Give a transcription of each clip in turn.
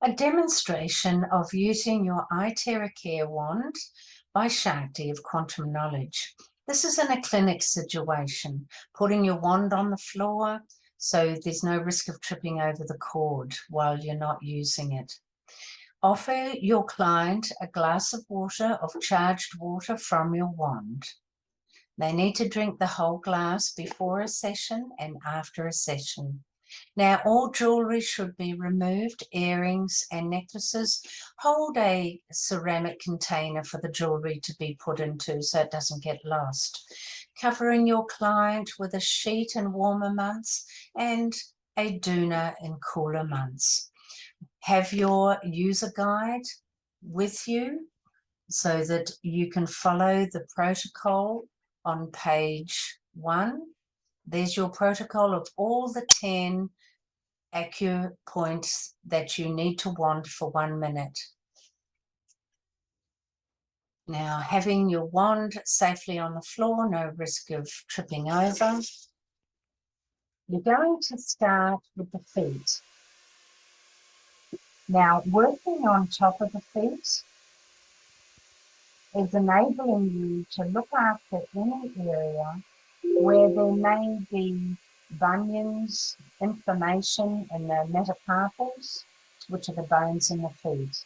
A demonstration of using your iTeraCare wand by Shakti of Quantum Knowledge. This is in a clinic situation, putting your wand on the floor so there's no risk of tripping over the cord while you're not using it. Offer your client a glass of water, of charged water from your wand. They need to drink the whole glass before a session and after a session. Now, all jewelry should be removed, earrings and necklaces. Hold a ceramic container for the jewelry to be put into so it doesn't get lost. Covering your client with a sheet in warmer months and a doona in cooler months. Have your user guide with you so that you can follow the protocol on page 1. There's your protocol of all the 10 acupoints that you need to wand for 1 minute. Now, having your wand safely on the floor, no risk of tripping over. You're going to start with the feet. Now, working on top of the feet is enabling you to look after any area where there may be bunions, inflammation in the metacarpals, which are the bones in the feet.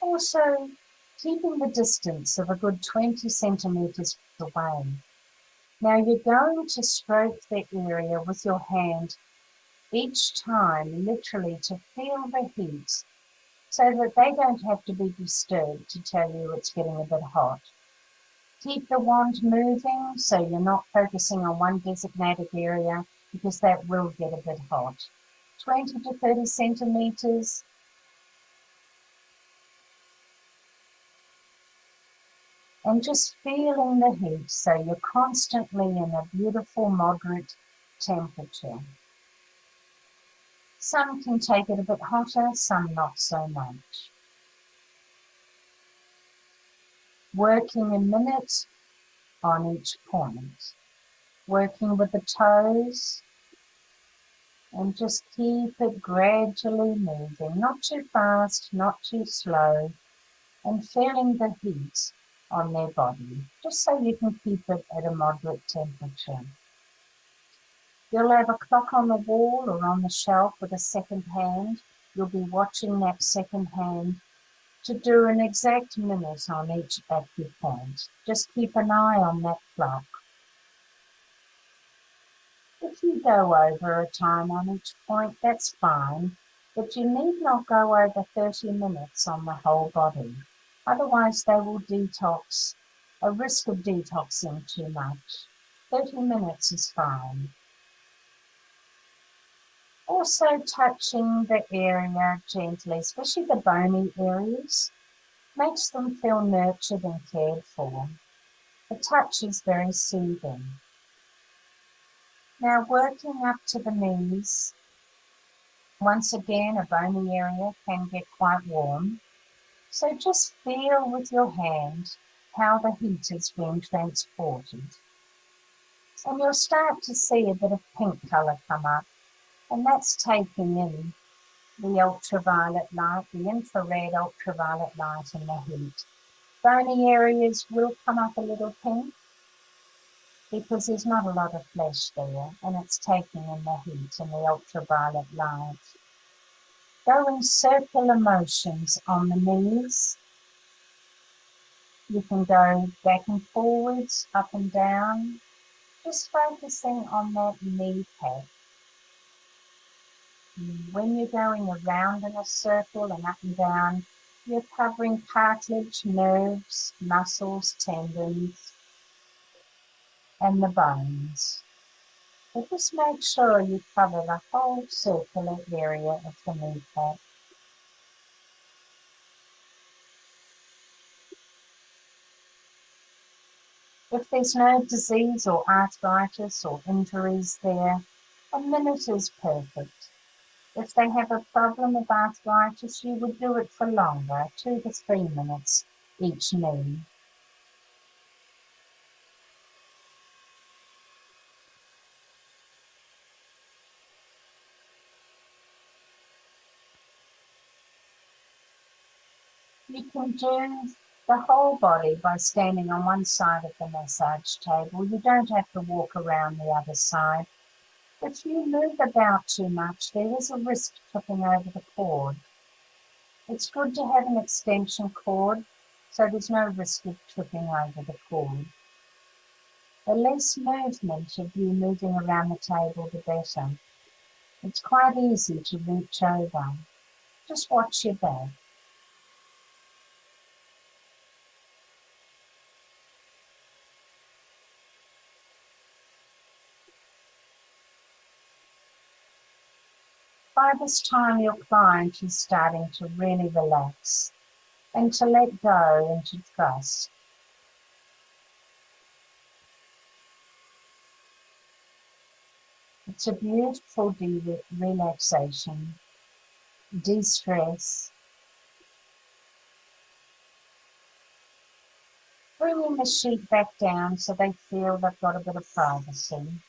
Also, keeping the distance of a good 20 centimetres away. Now you're going to stroke the area with your hand each time, literally to feel the heat, so that they don't have to be disturbed to tell you it's getting a bit hot. Keep the wand moving so you're not focusing on one designated area, because that will get a bit hot. 20 to 30 centimetres. And just feeling the heat, so you're constantly in a beautiful moderate temperature. Some can take it a bit hotter, some not so much. Working a minute on each point. Working with the toes, and just keep it gradually moving, not too fast, not too slow, and feeling the heat on their body, just so you can keep it at a moderate temperature. You'll have a clock on the wall or on the shelf with a second hand. You'll be watching that second hand to do an exact minute on each acupoint. Just keep an eye on that clock. If you go over a time on each point, that's fine, but you need not go over 30 minutes on the whole body. Otherwise, they will detox, a risk of detoxing too much. 30 minutes is fine. Also touching the area gently, especially the bony areas, makes them feel nurtured and cared for. The touch is very soothing. Now working up to the knees, once again a bony area can get quite warm. So just feel with your hand how the heat is being transported. And you'll start to see a bit of pink colour come up, and that's taking in the ultraviolet light, the infrared ultraviolet light and the heat. Bony areas will come up a little pink because there's not a lot of flesh there, and it's taking in the heat and the ultraviolet light. Go in circular motions on the knees. You can go back and forwards, up and down, just focusing on that knee pad. When you're going around in a circle and up and down, you're covering cartilage, nerves, muscles, tendons, and the bones. But just make sure you cover the whole circular area of the kneecap. If there's no disease or arthritis or injuries there, a minute is perfect. If they have a problem with arthritis, you would do it for longer, 2 to 3 minutes each knee. You can do the whole body by standing on one side of the massage table. You don't have to walk around the other side. If you move about too much, there is a risk of tripping over the cord. It's good to have an extension cord, so there's no risk of tripping over the cord. The less movement of you moving around the table, the better. It's quite easy to reach over. Just watch your back. By this time, your client is starting to really relax and to let go and to trust. It's a beautiful relaxation, de-stress. Bringing the sheet back down so they feel they've got a bit of privacy.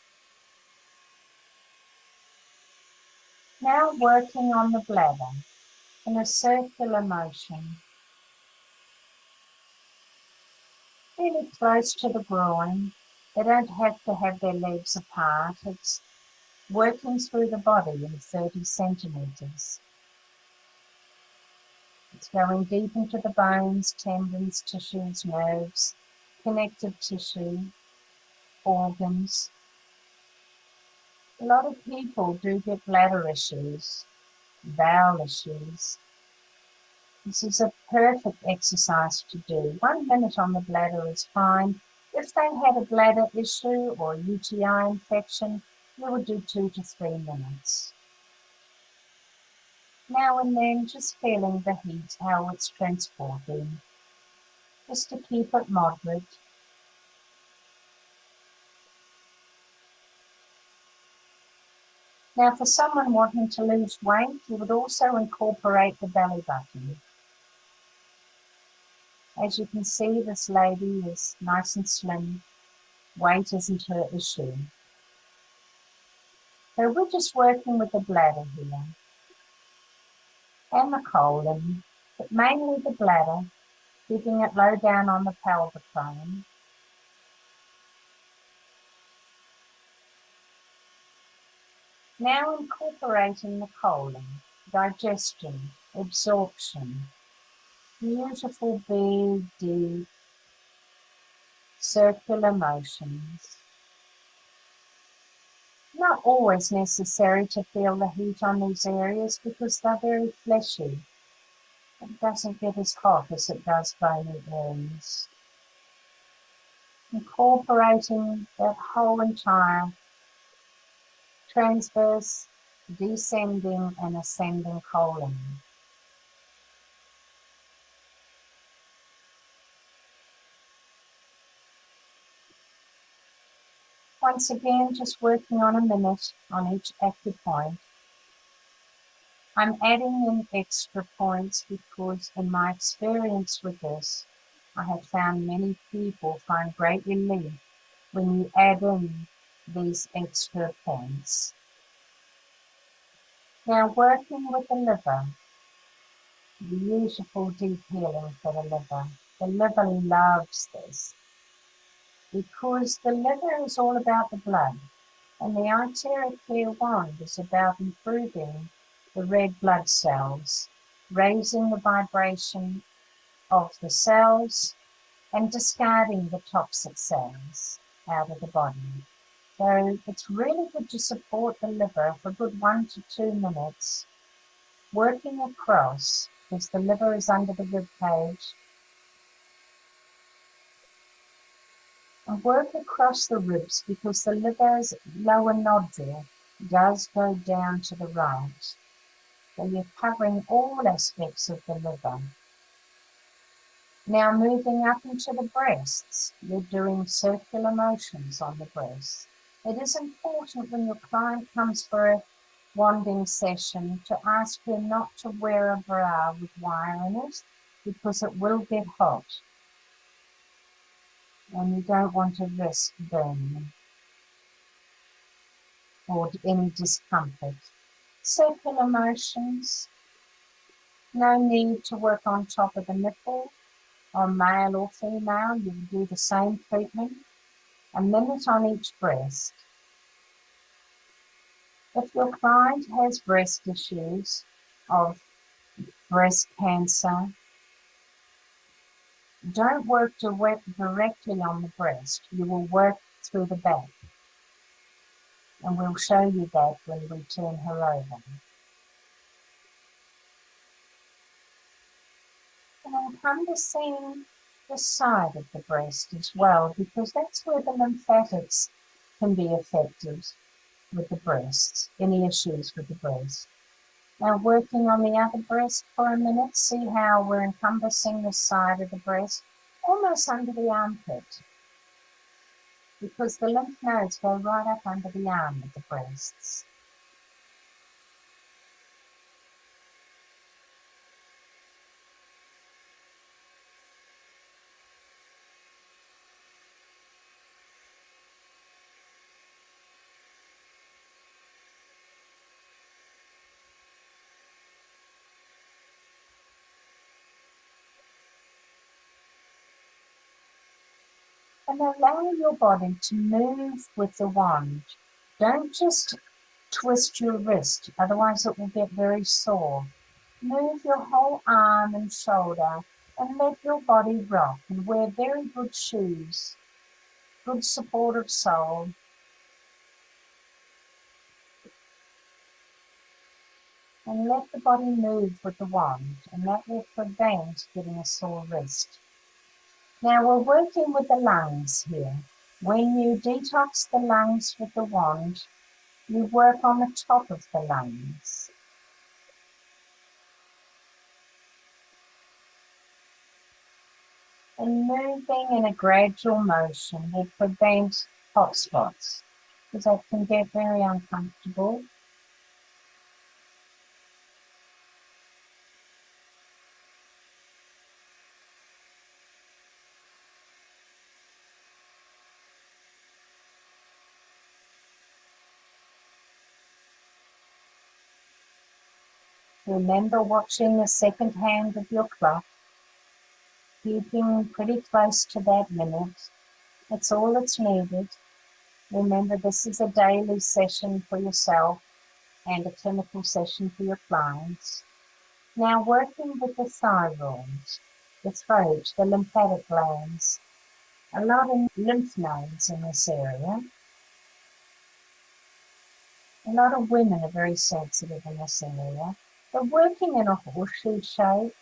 Now working on the bladder in a circular motion, really close to the groin. They don't have to have their legs apart. It's working through the body in 30 centimeters. It's going deep into the bones, tendons, tissues, nerves, connective tissue, organs. A lot of people do get bladder issues, bowel issues. This is a perfect exercise to do. 1 minute on the bladder is fine. If they had a bladder issue or a UTI infection, you would do 2 to 3 minutes. Now and then, just feeling the heat, how it's transporting, just to keep it moderate. Now, for someone wanting to lose weight, you would also incorporate the belly button. As you can see, this lady is nice and slim. Weight isn't her issue. So we're just working with the bladder here and the colon, but mainly the bladder, keeping it low down on the pelvic bone. Now incorporating the colon, digestion, absorption, beautiful big, deep, circular motions. Not always necessary to feel the heat on these areas because they're very fleshy. It doesn't get as hot as it does bony areas. Incorporating that whole entire transverse, descending and ascending colon. Once again, just working on a minute on each active point. I'm adding in extra points because in my experience with this, I have found many people find great relief when you add in these extra points. Now working with the liver, beautiful deep healing for the liver. The liver loves this because the liver is all about the blood and the iTeraCare wand is about improving the red blood cells, raising the vibration of the cells and discarding the toxic cells out of the body. So it's really good to support the liver for a good 1 to 2 minutes, working across, because the liver is under the rib cage, and work across the ribs because the liver's lower nodule does go down to the right. So you're covering all aspects of the liver. Now moving up into the breasts, you're doing circular motions on the breasts. It is important when your client comes for a wanding session to ask her not to wear a bra with wire in it because it will get hot and you don't want to risk burning or any discomfort. Circular motions, No need to work on top of the nipple, on male or female. You will do the same treatment, a minute on each breast. If your client has breast issues of breast cancer, don't work directly on the breast. You will work through the back. And we'll show you that when we turn her over. And I'm encompassing the side of the breast as well, because that's where the lymphatics can be affected with the breast, any issues with the breast. Now working on the other breast for a minute, see how we're encompassing the side of the breast, almost under the armpit, because the lymph nodes go right up under the arm of the breasts. And allow your body to move with the wand. Don't just twist your wrist, otherwise it will get very sore. Move your whole arm and shoulder and let your body rock, and wear very good shoes, good supportive sole. And let the body move with the wand, and that will prevent getting a sore wrist. Now we're working with the lungs here. When you detox the lungs with the wand, you work on the top of the lungs. And moving in a gradual motion will prevent hot spots, because that can get very uncomfortable. Remember watching the second hand of your clock, keeping pretty close to that minute. That's all that's needed. Remember, this is a daily session for yourself and a clinical session for your clients. Now working with the thyroid, the throat, the lymphatic glands, a lot of lymph nodes in this area. A lot of women are very sensitive in this area. They're working in a horseshoe shape.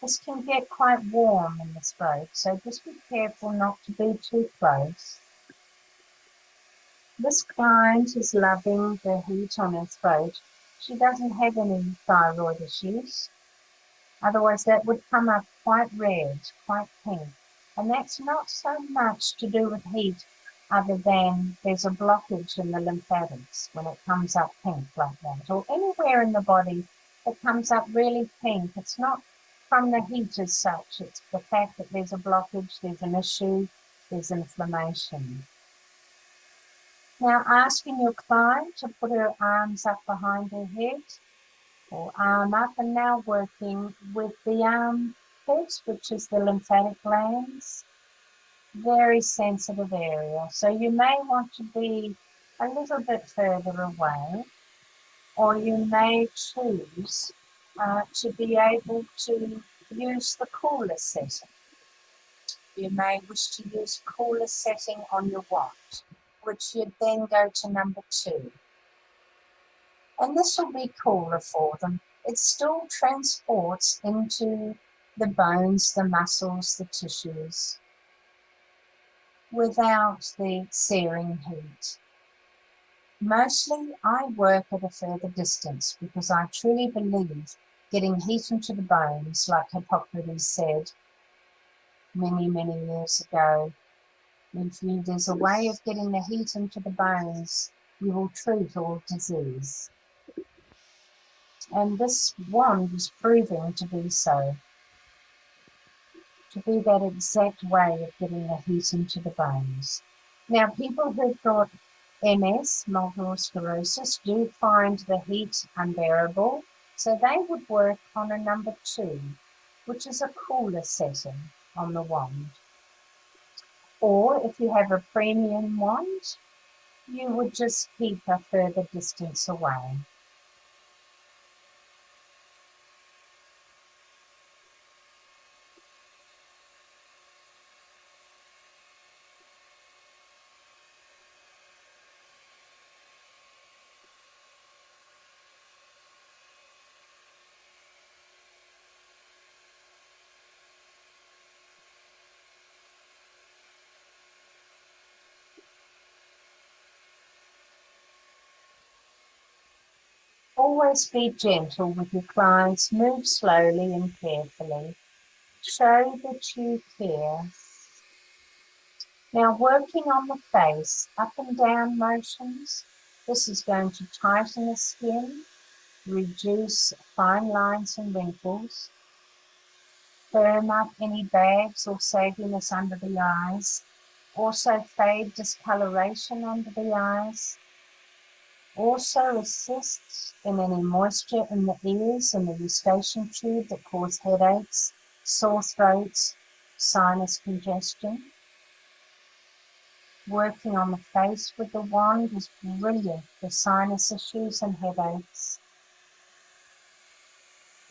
This can get quite warm in the throat, so just be careful not to be too close. This client is loving the heat on her throat. She doesn't have any thyroid issues. Otherwise that would come up quite red, quite pink. And that's not so much to do with heat, other than there's a blockage in the lymphatics when it comes up pink like that, or anywhere in the body that comes up really pink. It's not from the heat as such, it's the fact that there's a blockage, there's an issue, there's inflammation. Now asking your client to put her arms up behind her head, or arm up, and now working with the armpit, which is the lymphatic glands. Very sensitive area, so you may want to be a little bit further away, or you may choose to be able to use the cooler setting. You may wish to use cooler setting on your wand, which you'd then go to number 2. And this will be cooler for them. It still transports into the bones, the muscles, the tissues, without the searing heat. Mostly I work at a further distance because I truly believe getting heat into the bones, like Hippocrates said many, many years ago, if there's a way of getting the heat into the bones, you will treat all disease. And this wand is proving to be so, to be that exact way of getting the heat into the bones. Now, people who've got MS, multiple sclerosis, do find the heat unbearable, so they would work on a number 2, which is a cooler setting on the wand. Or if you have a premium wand, you would just keep a further distance away. Always be gentle with your clients, move slowly and carefully. Show that you care. Now working on the face, up and down motions. This is going to tighten the skin, reduce fine lines and wrinkles, firm up any bags or sagginess under the eyes, also fade discoloration under the eyes, also assists in any moisture in the ears and the eustachian tube that cause headaches, sore throats, sinus congestion. Working on the face with the wand is brilliant for sinus issues and headaches.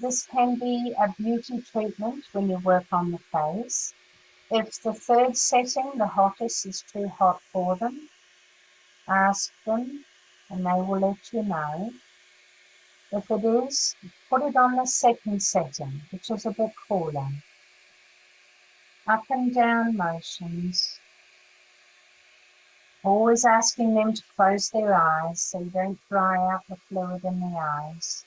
This can be a beauty treatment when you work on the face. If the third setting, the hottest, is too hot for them, ask them and they will let you know. If it is, put it on the second setting, which is a bit cooler. Up and down motions. Always asking them to close their eyes so you don't dry out the fluid in the eyes.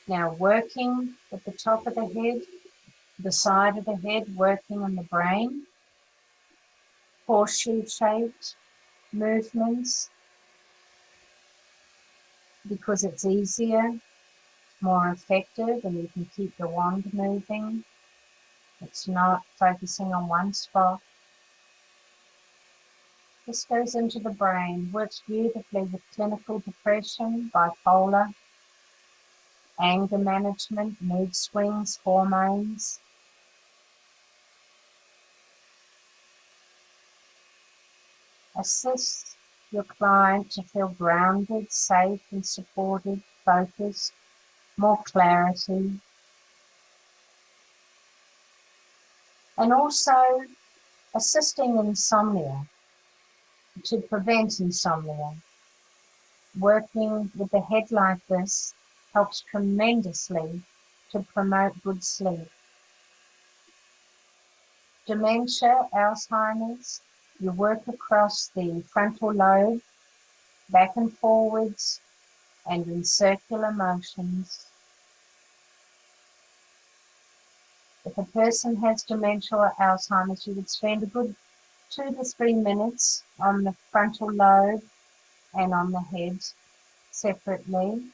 Now working at the top of the head, the side of the head, working on the brain, horseshoe-shaped movements, because it's easier, more effective, and you can keep the wand moving. It's not focusing on one spot. This goes into the brain, works beautifully with clinical depression, bipolar, anger management, mood swings, hormones. Assists your client to feel grounded, safe and supported, focused, more clarity. And also assisting insomnia, to prevent insomnia. Working with the head like this helps tremendously to promote good sleep. Dementia, Alzheimer's, you work across the frontal lobe, back and forwards, and in circular motions. If a person has dementia or Alzheimer's, you would spend a good 2 to 3 minutes on the frontal lobe and on the head separately.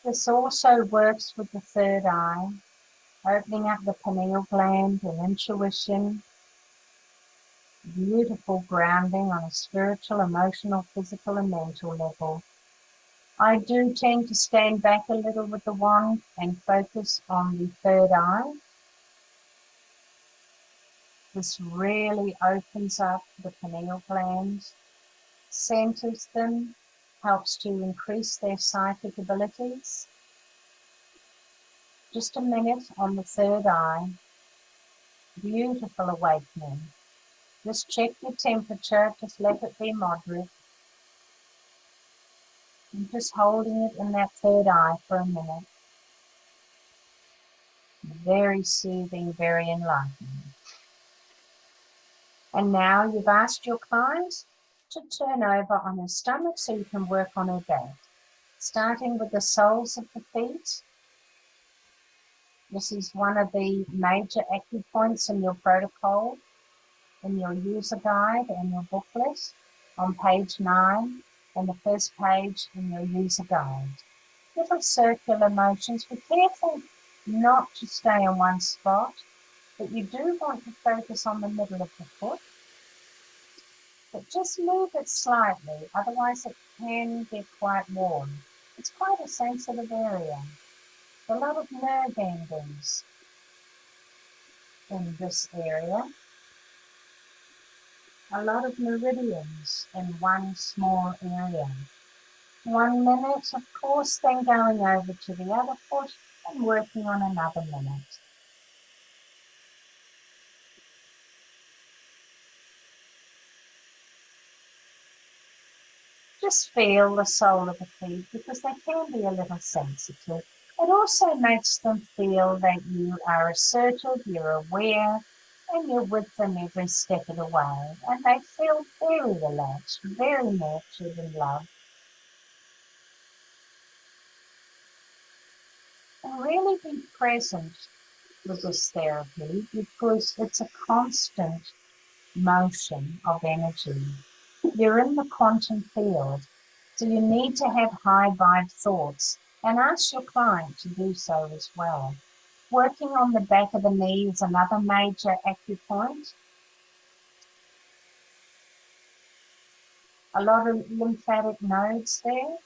This also works with the third eye, opening up the pineal gland and intuition, beautiful grounding on a spiritual, emotional, physical and mental level. I do tend to stand back a little with the wand and focus on the third eye. This really opens up the pineal gland, centers them, helps to increase their psychic abilities. Just a minute on the third eye. Beautiful awakening. Just check your temperature, just let it be moderate. And just holding it in that third eye for a minute. Very soothing, very enlightening. And now you've asked your client to turn over on her stomach so you can work on her back. Starting with the soles of the feet. This is one of the major acupoints in your protocol, in your user guide and your booklet. on page 9 and the first page in your user guide. Little circular motions. Be careful not to stay on one spot, but you do want to focus on the middle of the foot. But just move it slightly, otherwise it can get quite warm. It's quite a sensitive area. A lot of nerve endings in this area. A lot of meridians in one small area. 1 minute, of course, then going over to the other foot and working on another minute. Just feel the sole of the feet because they can be a little sensitive. It also makes them feel that you are assertive, you're aware, and you're with them every step of the way. And they feel very relaxed, very nurtured and loved. And really be present with this therapy because it's a constant motion of energy. You're in the quantum field, so you need to have high vibe thoughts and ask your client to do so as well. Working on the back of the knee is another major acupoint. A lot of lymphatic nodes there.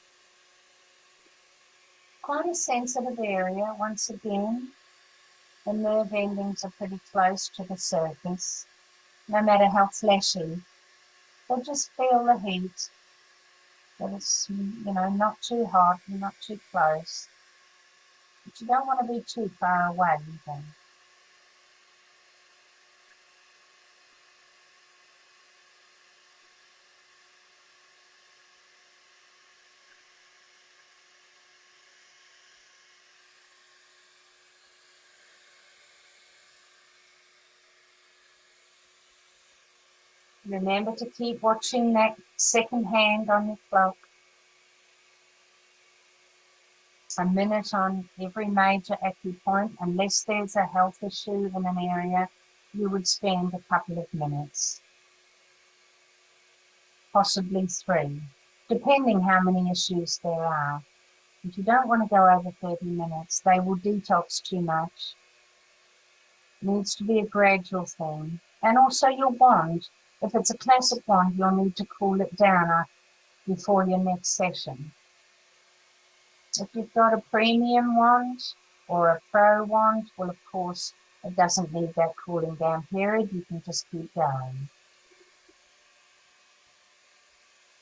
Quite a sensitive area. Once again, the nerve endings are pretty close to the surface, no matter how fleshy. They just feel the heat. That it's, not too hot and not too close. But you don't want to be too far away either. Remember to keep watching that second hand on your clock. A minute on every major acupoint. Unless there's a health issue in an area, you would spend a couple of minutes, possibly 3, depending how many issues there are. If you don't want to go over 30 minutes, they will detox too much. It needs to be a gradual thing. And also your wand. If it's a classic wand, you'll need to cool it down before your next session. If you've got a premium wand or a pro wand, well, of course, it doesn't need that cooling down period. You can just keep going.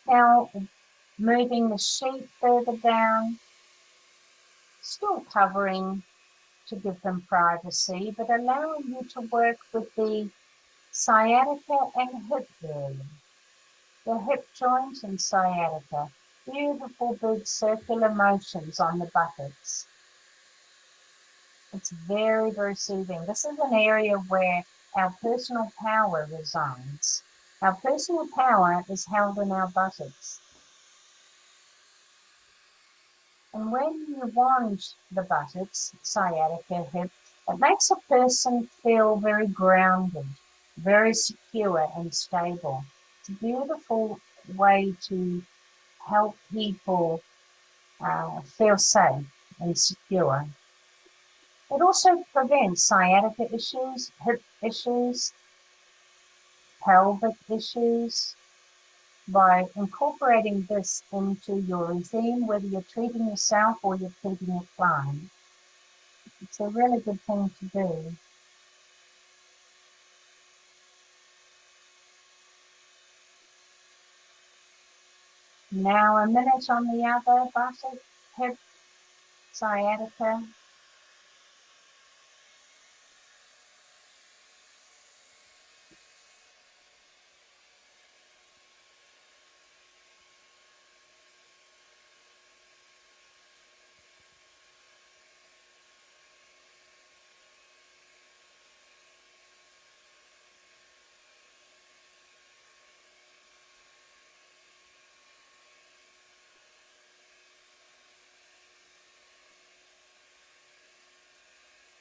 Now, moving the sheet further down, still covering to give them privacy, but allowing you to work with the sciatica and hip area. The hip joint and sciatica. Beautiful big circular motions on the buttocks. It's very, very soothing. This is an area where our personal power resides. Our personal power is held in our buttocks. And when you wand the buttocks, sciatica, hip, it makes a person feel very grounded, very secure and stable. It's a beautiful way to help people feel safe and secure. It also prevents sciatica issues, hip issues, pelvic issues by incorporating this into your routine, whether you're treating yourself or you're treating a client. It's a really good thing to do. Now a minute on the other buttock, hip, sciatica.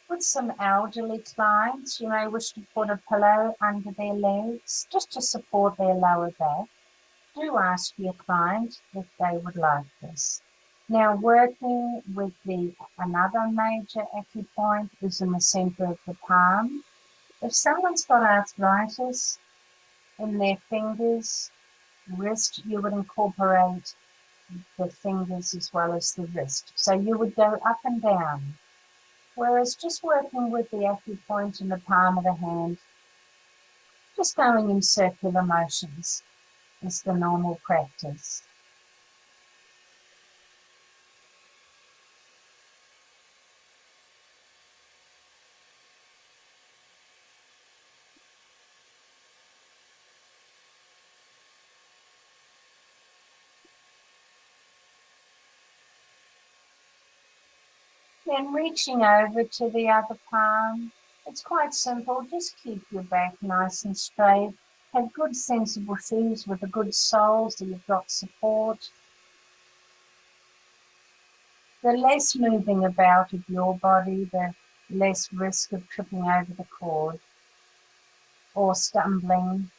With some elderly clients, you may wish to put a pillow under their legs just to support their lower back. do ask your client if they would like this. Now, working with another major acupoint is in the center of the palm. If someone's got arthritis in their fingers, wrist, you would incorporate the fingers as well as the wrist. So you would go up and down. Whereas just working with the acupoint in the palm of the hand, just going in circular motions is the normal practice. Then reaching over to the other palm, it's quite simple. Just keep your back nice and straight. Have good sensible shoes with a good sole so you've got support. The less moving about of your body, the less risk of tripping over the cord or stumbling.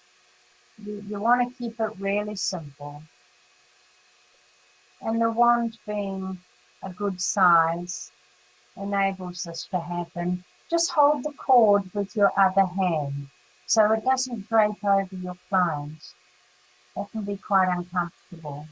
You want to keep it really simple. And the wand being a good size enables this to happen. Just hold the cord with your other hand so it doesn't drape over your client. That can be quite uncomfortable.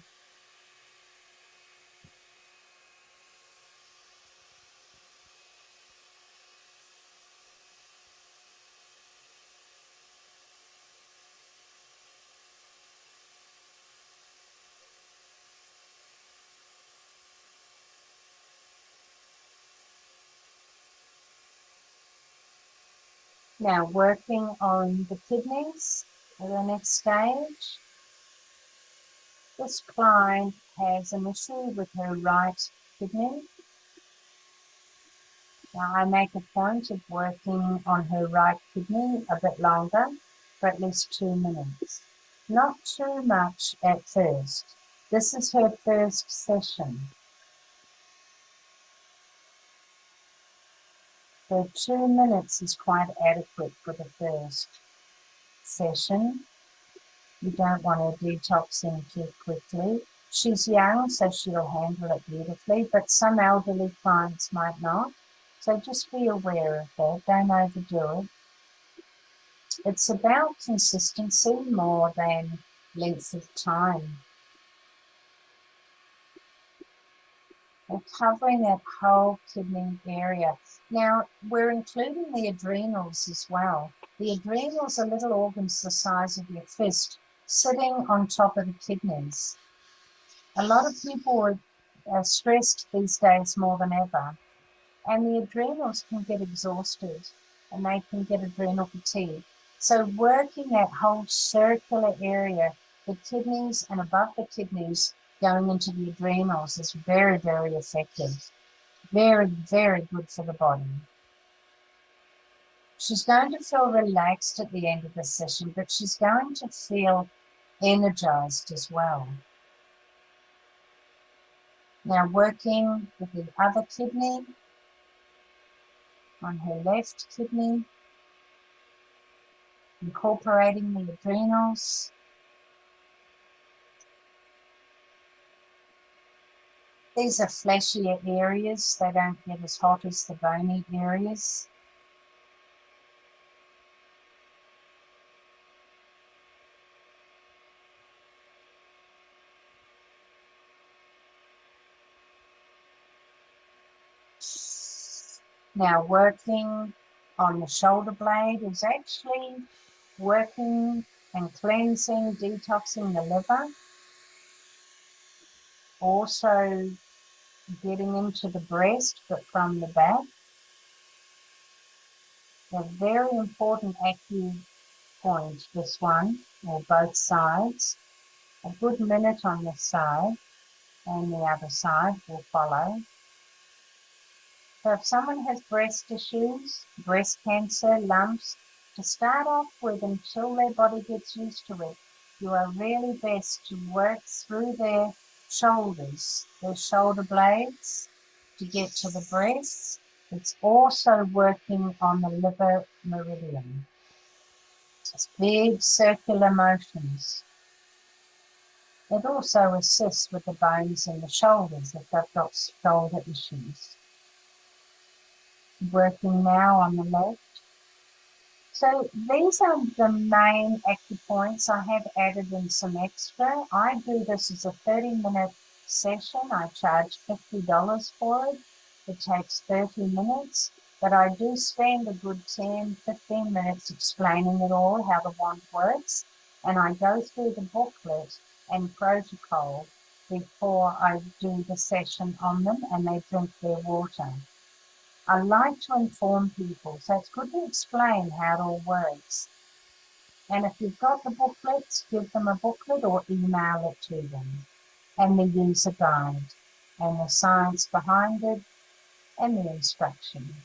Now working on the kidneys for the next stage. This client has an issue with her right kidney. Now I make a point of working on her right kidney a bit longer, for at least 2 minutes. Not too much at first. This is her first session. So 2 minutes is quite adequate for the first session. You don't want to detox in too quickly. She's young, so she'll handle it beautifully, but some elderly clients might not. So just be aware of that. Don't overdo it. It's about consistency more than length of time. We're covering that whole kidney area. Now, we're including the adrenals as well. The adrenals are little organs the size of your fist sitting on top of the kidneys. A lot of people are stressed these days more than ever, and the adrenals can get exhausted and they can get adrenal fatigue. So working that whole circular area, the kidneys and above the kidneys going into the adrenals is very, very effective. Very, very good for the body. She's going to feel relaxed at the end of the session, but she's going to feel energized as well. Now working with the other kidney, on her left kidney, incorporating the adrenals. These are fleshier areas. They don't get as hot as the bony areas. Now working on the shoulder blade is actually working and cleansing, detoxing the liver. Also getting into the breast, but from the back. A very important acupoint, this one, or both sides. A good minute on this side, and the other side will follow. So if someone has breast issues, breast cancer, lumps, to start off with until their body gets used to it, you are really best to work through their shoulders, their shoulder blades, to get to the breasts. It's also working on the liver meridian. It's big circular motions. It also assists with the bones in the shoulders if they've got shoulder issues. Working now on the left. So these are the main acupoints. I have added in some extra. I do this as a 30-minute session. I charge $50 for it. It takes 30 minutes, but I do spend a good 10, 15 minutes explaining it all, how the wand works, and I go through the booklet and protocol before I do the session on them, and they drink their water. I like to inform people, so it's good to explain how it all works. And if you've got the booklets, give them a booklet or email it to them, and the user guide, and the science behind it, and the instruction.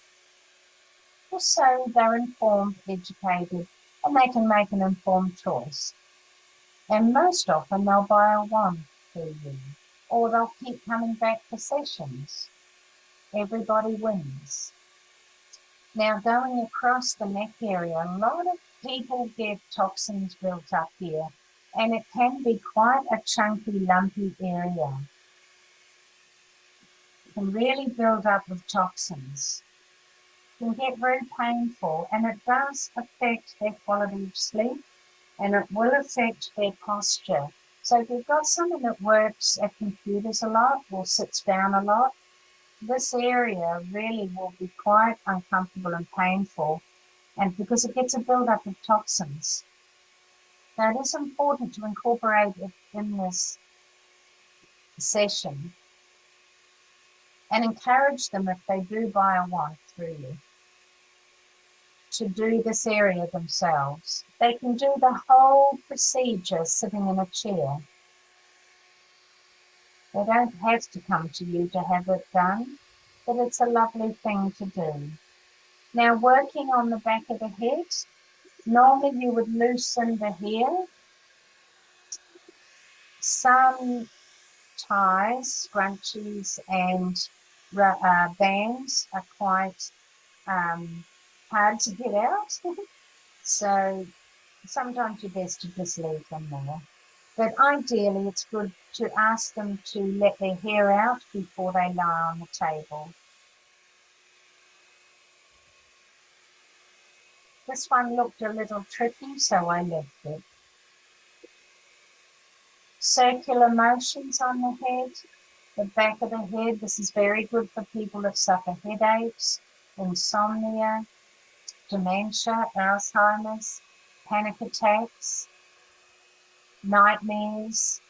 Just so they're informed, educated, and they can make an informed choice. And most often they'll buy a wand through you, or they'll keep coming back for sessions. Everybody wins. Now, going across the neck area, a lot of people get toxins built up here, and it can be quite a chunky, lumpy area. It can really build up with toxins. It can get very painful, and it does affect their quality of sleep, and it will affect their posture. So if you've got someone that works at computers a lot or sits down a lot, this area really will be quite uncomfortable and painful, and because it gets a buildup of toxins. Now, it is important to incorporate it in this session and encourage them, if they do buy a wand through you, to do this area themselves. They can do the whole procedure sitting in a chair. They don't have to come to you to have it done, but it's a lovely thing to do. Now, working on the back of the head, normally you would loosen the hair. Some ties, scrunchies, and bands are quite hard to get out. So sometimes you're best to just leave them there. But ideally, it's good to ask them to let their hair out before they lie on the table. This one looked a little tricky, so I left it. Circular motions on the head, the back of the head. This is very good for people that suffer headaches, insomnia, dementia, Alzheimer's, panic attacks, nightmares,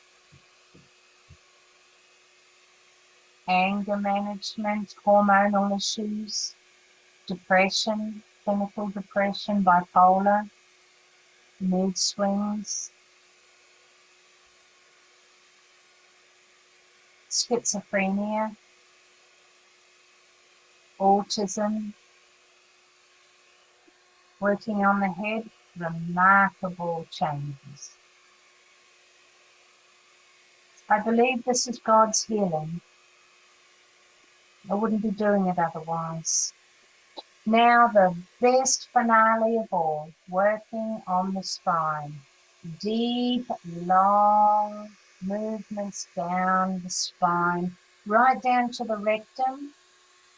anger management, hormonal issues, depression, clinical depression, bipolar, mood swings, schizophrenia, autism. Working on the head, remarkable changes. I believe this is God's healing. I wouldn't be doing it otherwise. Now the best finale of all, working on the spine. Deep, long movements down the spine, right down to the rectum.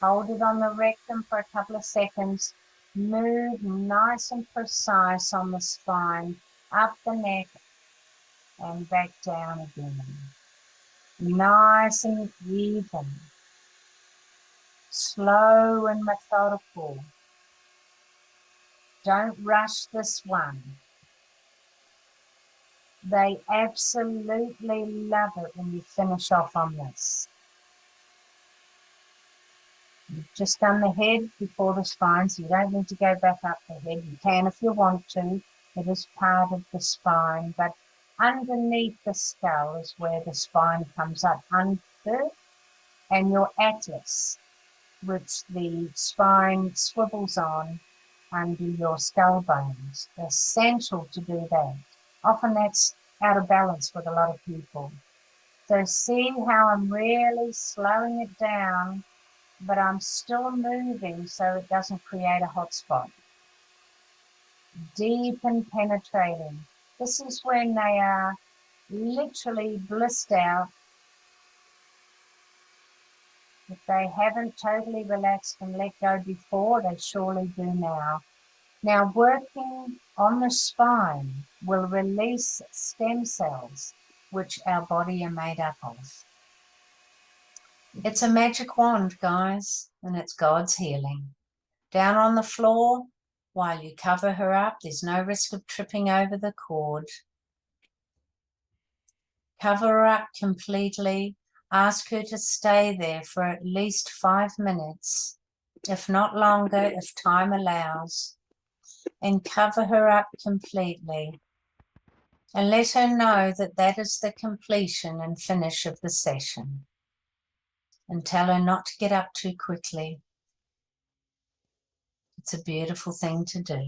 Hold it on the rectum for a couple of seconds. Move nice and precise on the spine, up the neck and back down again. Nice and even. Slow and methodical. Don't rush this one. They absolutely love it when you finish off on this. You've just done the head before the spine, so you don't need to go back up the head. You can if you want to. It is part of the spine, but underneath the skull is where the spine comes up under, and your atlas, which the spine swivels on under your skull bones. Essential to do that. Often that's out of balance with a lot of people. So see how I'm really slowing it down, but I'm still moving so it doesn't create a hot spot. Deep and penetrating. This is when they are literally blissed out. If they haven't totally relaxed and let go before, they surely do now. Now, working on the spine will release stem cells, which our body are made up of. It's a magic wand, guys, and it's God's healing. Down on the floor, while you cover her up, there's no risk of tripping over the cord. Cover her up completely. Ask her to stay there for at least 5 minutes, if not longer, if time allows, and cover her up completely. And let her know that that is the completion and finish of the session. And tell her not to get up too quickly. It's a beautiful thing to do.